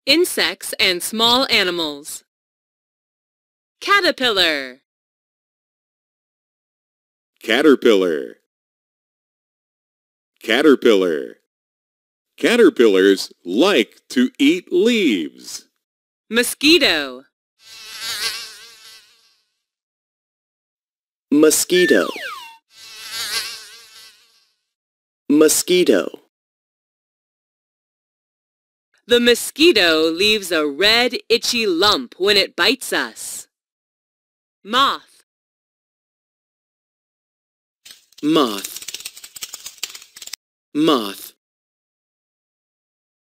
Insects and small animals. Caterpillar. Caterpillar. Caterpillar. Caterpillars like to eat leaves. Mosquito. Mosquito. Mosquito. The mosquito leaves a red, itchy lump when it bites us. Moth. Moth. Moth.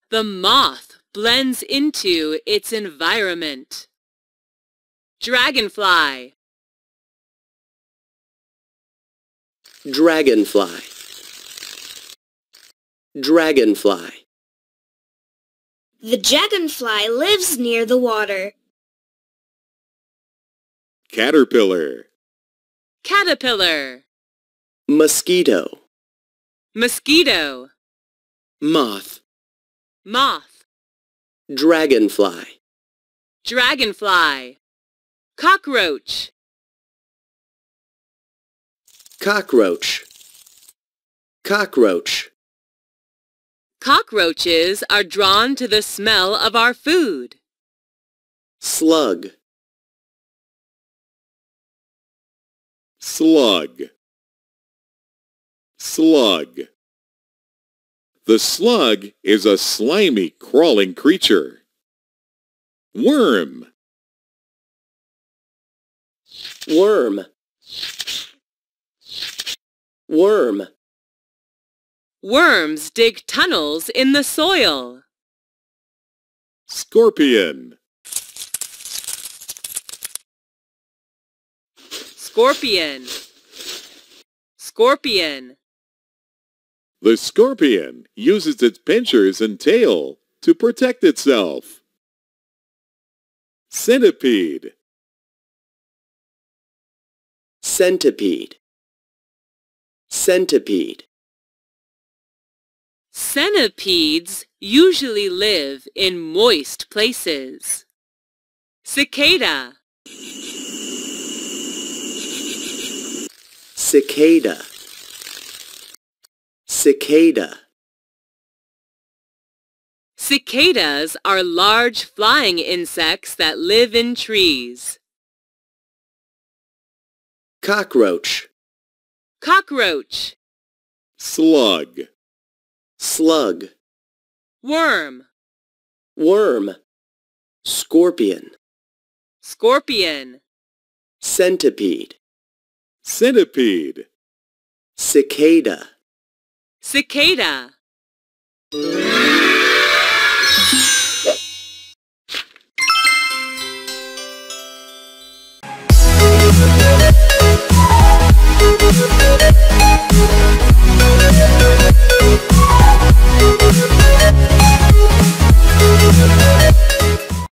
The moth blends into its environment. Dragonfly. Dragonfly. Dragonfly. The dragonfly lives near the water. Caterpillar. Caterpillar. Mosquito. Mosquito. Moth. Moth. Dragonfly. Dragonfly. Cockroach. Cockroach. Cockroach. Cockroaches are drawn to the smell of our food. Slug. Slug. Slug. The slug is a slimy, crawling creature. Worm. Worm. Worm. Worms dig tunnels in the soil. Scorpion. Scorpion. Scorpion. The scorpion uses its pincers and tail to protect itself. Centipede. Centipede. Centipede. Centipedes usually live in moist places. Cicada. Cicada. Cicada. Cicadas are large flying insects that live in trees. Cockroach. Cockroach. Slug. Slug. Worm. Worm. Scorpion. Scorpion. Centipede. Centipede. Cicada. Cicada.